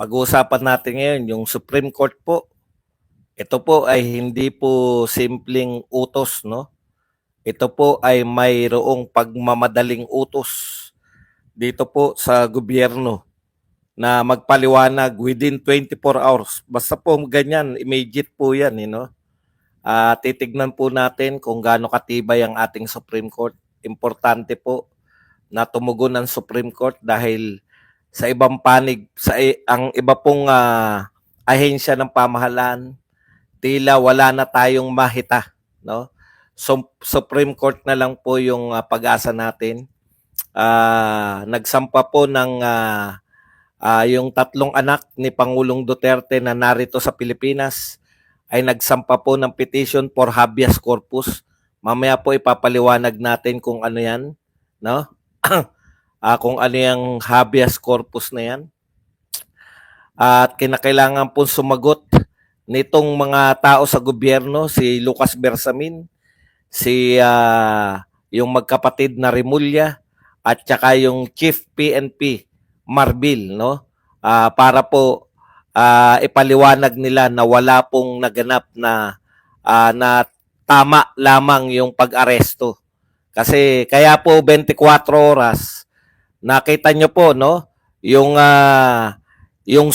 Pag-uusapan natin ngayon yung Supreme Court po. Ito po ay hindi po simpleng utos, no? Ito po ay mayroong pagmamadaling utos dito po sa gobyerno na magpaliwanag within 24 hours. Basta po ganyan, immediate po yan, titignan po natin kung gaano katibay ang ating Supreme Court. Importante po na tumugon ng Supreme Court dahil sa ibang panig, ang iba pong ahensya ng pamahalaan, tila wala na tayong mahita, no? So, Supreme Court na lang po yung pag-asa natin. Nagsampa po ng yung tatlong anak ni Pangulong Duterte na narito sa Pilipinas ay nagsampa po ng petition for habeas corpus. Mamaya po ipapaliwanag natin kung ano yan, no? Kung ano yung habeas corpus na yan. At kinakailangan po sumagot nitong mga tao sa gobyerno, si Lucas Bersamin, si yung magkapatid na Remulla, at saka yung Chief PNP Marbil, no? Para po ipaliwanag nila na wala pong naganap na tama lamang yung pag-aresto. Kasi kaya po 24 oras, nakita nyo po, no? Yung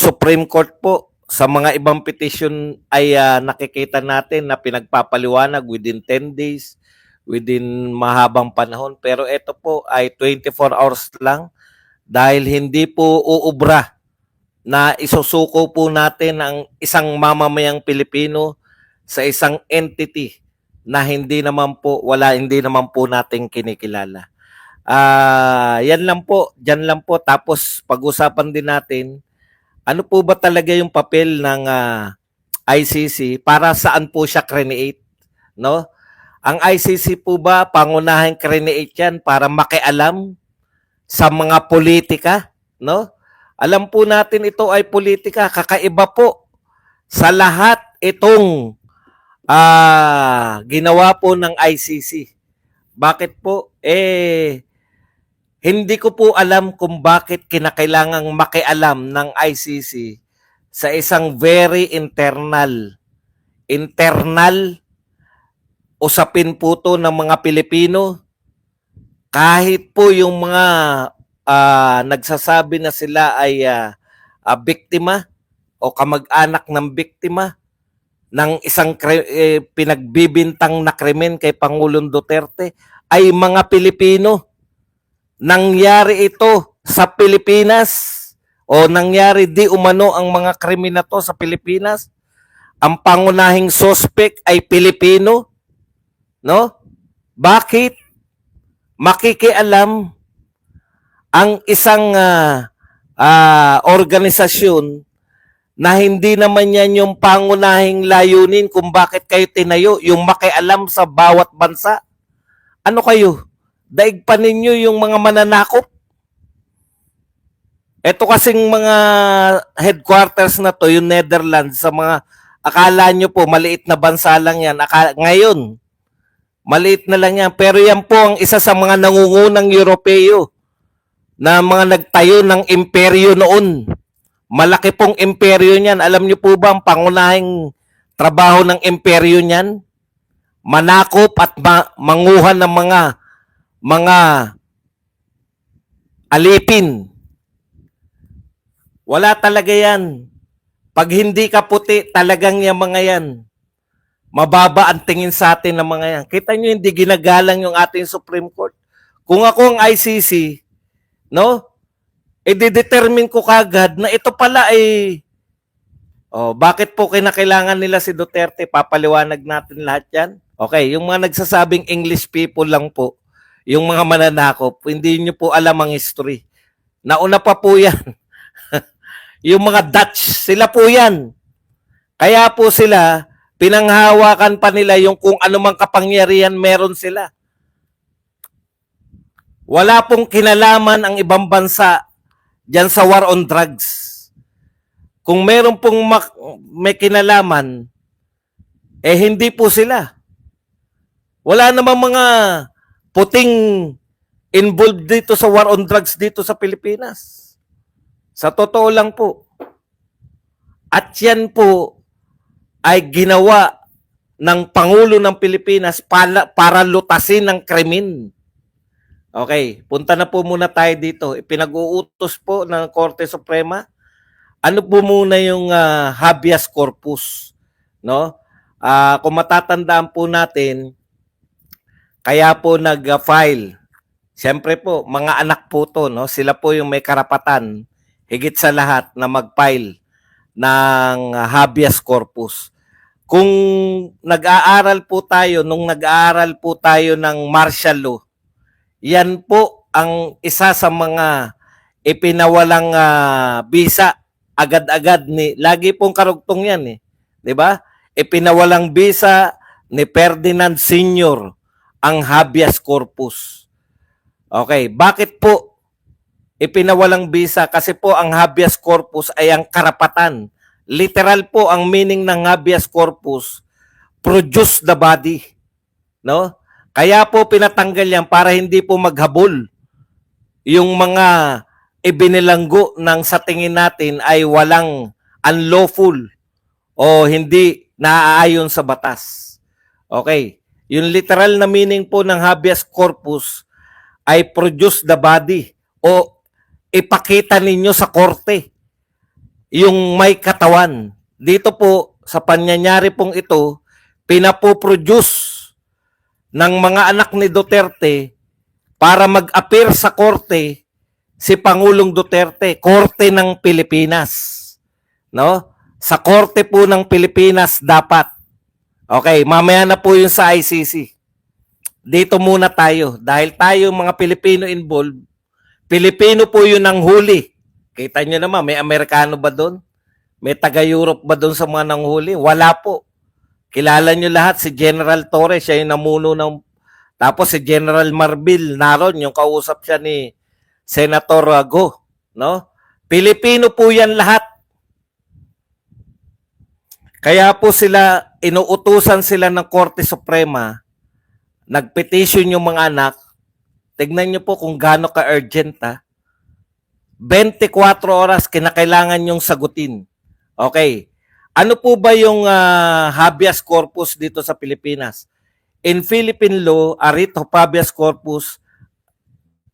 Supreme Court po sa mga ibang petition ay nakikita natin na pinagpapaliwanag within 10 days, within mahabang panahon. Pero ito po ay 24 hours lang dahil hindi po uubra na isusuko po natin ang isang mamamayang Pilipino sa isang entity na hindi naman po natin kinikilala. Yan lang po, dyan lang po. Tapos pag-usapan din natin, ano po ba talaga yung papel ng ICC, para saan po siya create, no? Ang ICC po ba pangunahing create yan para makialam sa mga politika, no? Alam po natin ito ay politika, kakaiba po sa lahat itong ginawa po ng ICC. Bakit po? Hindi ko po alam kung bakit kinakailangang makialam ng ICC sa isang very internal usapin po to ng mga Pilipino. Kahit po yung mga nagsasabi na sila ay biktima o kamag-anak ng biktima ng isang pinagbibintang na krimen kay Pangulong Duterte ay mga Pilipino. Nangyari ito sa Pilipinas o nangyari di umano ang mga krimen na to sa Pilipinas. Ang pangunahing suspect ay Pilipino, no? Bakit makikialam ang isang organisasyon na hindi naman yan yung pangunahing layunin kung bakit kayo tinayo, yung makialam sa bawat bansa? Ano kayo? Daig pa ninyo yung mga mananakop? Ito kasing mga headquarters na to, yung Netherlands, sa mga akala nyo po, maliit na bansa lang yan. Ngayon, maliit na lang yan. Pero yan po ang isa sa mga nangungunang Europeo na mga nagtayo ng imperyo noon. Malaki pong imperyo niyan. Alam nyo po ba ang pangunahing trabaho ng imperyo niyan? Manakop at manguhan ng mga alipin. Wala talaga yan. Pag hindi ka puti, talagang yung mga yan. Mababa ang tingin sa atin ng mga yan. Kita nyo, hindi ginagalang yung ating Supreme Court. Kung ako ang ICC, no? I-determine ko kagad na ito pala ay bakit po kinakailangan nila si Duterte? Papaliwanag natin lahat yan. Okay, yung mga nagsasabing English people lang po, yung mga mananakop, hindi nyo po alam ang history. Nauna pa po yan. Yung mga Dutch, sila po yan. Kaya po sila, pinanghawakan pa nila yung kung anumang kapangyarihan meron sila. Wala pong kinalaman ang ibang bansa dyan sa war on drugs. Kung meron pong may kinalaman, hindi po sila. Wala namang mga puting involved dito sa war on drugs dito sa Pilipinas. Sa totoo lang po. At yan po ay ginawa ng Pangulo ng Pilipinas para lutasin ng krimen. Okay, punta na po muna tayo dito. Ipinag-uutos po ng Korte Suprema. Ano po muna yung habeas corpus, no? Kung matatandaan po natin, kaya po nag-file. Siyempre po, mga anak po to, no? Sila po yung may karapatan higit sa lahat na mag-file ng habeas corpus. Kung nag-aaral po tayo, nung nag-aaral po tayo ng martial law, yan po ang isa sa mga ipinawalang bisa agad-agad ni lagi pong karugtong yan 'di ba? Ipinawalang bisa ni Ferdinand Sr. ang habeas corpus. Okay, bakit po ipinawalang bisa? Kasi po ang habeas corpus ay ang karapatan. Literal po ang meaning ng habeas corpus, produce the body, no? Kaya po pinatanggal yan para hindi po maghabol yung mga ibinilanggo ng sa tingin natin ay walang unlawful o hindi naaayon sa batas. Okay. Yung literal na meaning po ng habeas corpus ay produce the body o ipakita ninyo sa korte yung may katawan. Dito po sa pangyayari pong ito, pinapoproduce ng mga anak ni Duterte para mag-appear sa korte si Pangulong Duterte, Korte ng Pilipinas. No? Sa Korte po ng Pilipinas dapat. Okay, mamaya na po yung sa ICC. Dito muna tayo. Dahil tayo mga Pilipino involved, Pilipino po yun ang huli. Kita nyo naman, may Amerikano ba doon? May taga-Europe ba doon sa mga nanghuli? Wala po. Kilala nyo lahat, si General Torres, siya yung namuno ng... Tapos si General Marbil, naroon, yung kausap siya ni Senator Go. No? Pilipino po yan lahat. Kaya po sila, inuutusan sila ng Korte Suprema, nagpetition yung mga anak, tignan nyo po kung gaano ka-urgent 24 oras kinakailangan yung sagutin. Okay. Ano po ba yung habeas corpus dito sa Pilipinas? In Philippine law, a writ of habeas corpus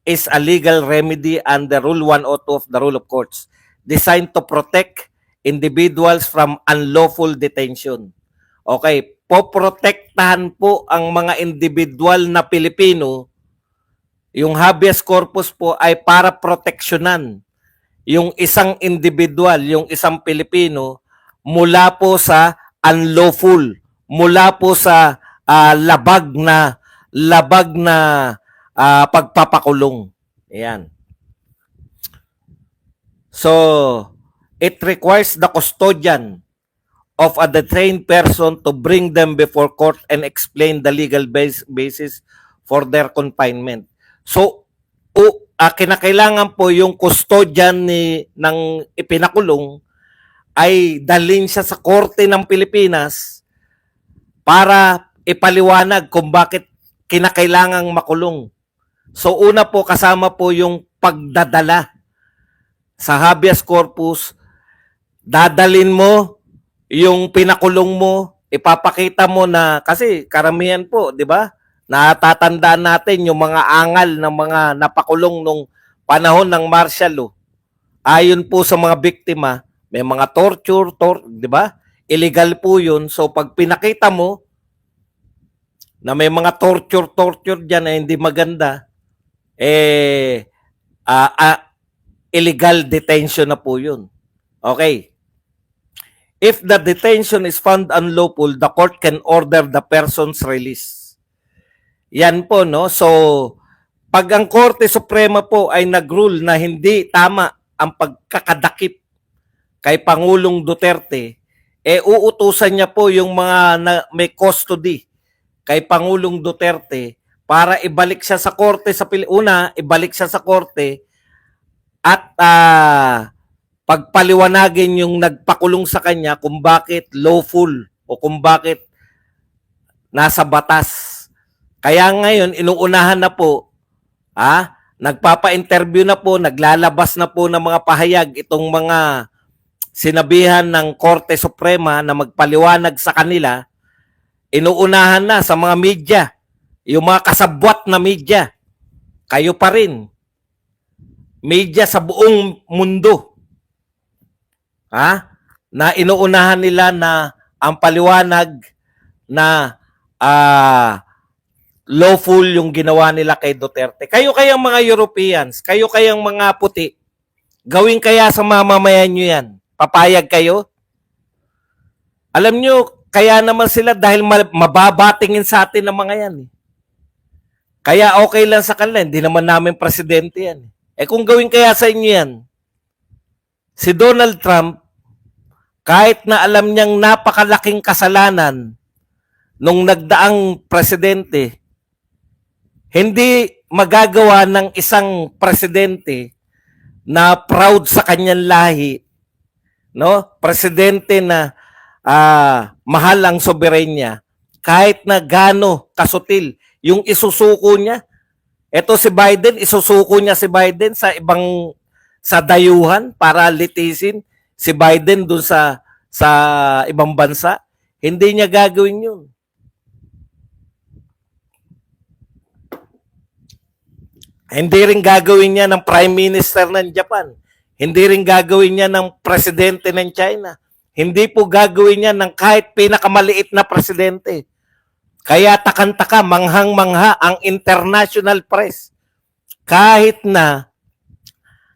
is a legal remedy under Rule 102 of the Rule of Courts designed to protect individuals from unlawful detention. Okay, poprotektahan po ang mga individual na Pilipino. Yung habeas corpus po ay para proteksyonan yung isang individual, yung isang Pilipino mula po sa unlawful, mula po sa labag na pagpapakulong. Ayan. So, it requires the custodian of a detained person to bring them before court and explain the legal basis for their confinement. So, kinakailangan po yung custodian ng ipinakulong ay dalhin siya sa Korte ng Pilipinas para ipaliwanag kung bakit kinakailangang makulong. So una po kasama po yung pagdadala sa habeas corpus, dadalin mo yung pinakulong mo, ipapakita mo na, kasi karamihan po, di ba? Natatandaan natin yung mga angal ng mga napakulong nung panahon ng martial law. Ayon po sa mga biktima, may mga torture, di ba? Illegal po yun. So pag pinakita mo na may mga torture dyan na hindi maganda, illegal detention na po yun. Okay. If the detention is found unlawful, the court can order the person's release. Yan po, no? So, pag ang Korte Suprema po ay nag-rule na hindi tama ang pagkakadakip kay Pangulong Duterte, uutusan niya po yung mga may custody kay Pangulong Duterte para ibalik siya sa korte ibalik siya sa korte at pagpaliwanagin yung nagpakulong sa kanya kung bakit lawful o kung bakit nasa batas. Kaya ngayon inuunahan na po, nagpapa-interview na po, naglalabas na po ng mga pahayag itong mga sinabihan ng Korte Suprema na magpaliwanag sa kanila, inuunahan na sa mga media, yung mga kasabwat na media. Kayo pa rin. Media sa buong mundo. Ha? Na inuunahan nila na ang paliwanag na lawful yung ginawa nila kay Duterte. Kayo kayang mga Europeans, kayo kayang mga puti, gawin kaya sa mamamayan nyo yan. Papayag kayo? Alam nyo, kaya naman sila dahil mababatingin sa atin ng mga yan. Kaya okay lang sa kanila, hindi naman namin presidente yan. Kung gawin kaya sa inyo yan, si Donald Trump, kahit na alam niyang napakalaking kasalanan nung nagdaang presidente, hindi magagawa ng isang presidente na proud sa kanyang lahi, no? Presidente na mahal ang soberenya, kahit na gaano kasutil yung isusuko niya. Ito si Biden, isusuko niya si Biden sa dayuhan para litisin si Biden dun sa ibang bansa. Hindi niya gagawin yun. Hindi rin gagawin niya ng Prime Minister ng Japan. Hindi rin gagawin niya ng Presidente ng China. Hindi po gagawin niya ng kahit pinakamaliit na presidente. Kaya takang-taka, manghang-mangha ang international press. Kahit na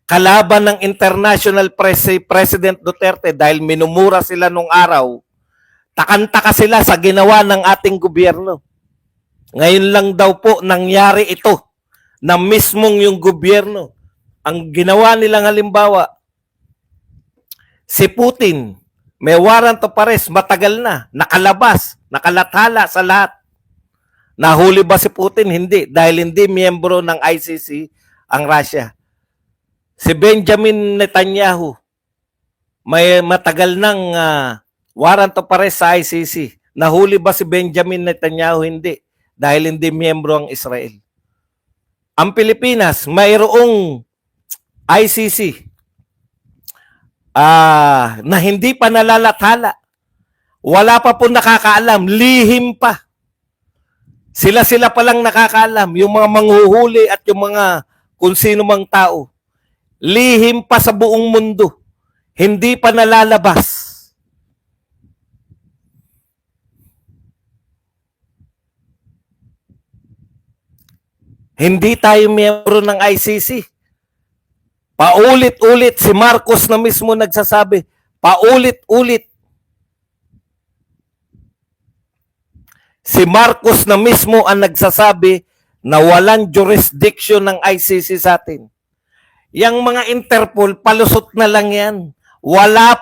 kalaban ng international press si President Duterte dahil minumura sila nung araw, takang-taka sila sa ginawa ng ating gobyerno. Ngayon lang daw po nangyari ito na mismong yung gobyerno. Ang ginawa nilang halimbawa, si Putin, may warrant of arrest, matagal na, nakalabas, nakalathala sa lahat. Nahuli ba si Putin? Hindi, dahil hindi miyembro ng ICC ang Russia. Si Benjamin Netanyahu, may matagal ng warrant of arrest sa ICC. Nahuli ba si Benjamin Netanyahu? Hindi, dahil hindi miyembro ang Israel. Ang Pilipinas, mayroong ICC na hindi pa nalalathala. Wala pa po nakakaalam. Lihim pa. Sila pa lang nakakaalam. Yung mga manghuhuli at yung mga kung sino mang tao. Lihim pa sa buong mundo. Hindi pa nalalabas. Hindi tayo miyembro ng ICC. Paulit-ulit, si Marcos na mismo nagsasabi, paulit-ulit. Si Marcos na mismo ang nagsasabi na walang jurisdiction ng ICC sa atin. Yang mga Interpol, palusot na lang yan. Wala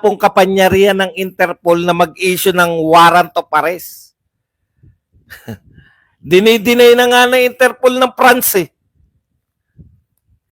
pong kapanyarihan ng Interpol na mag-issue ng warrant of arrest. Dinidinay na nga ng Interpol ng France eh.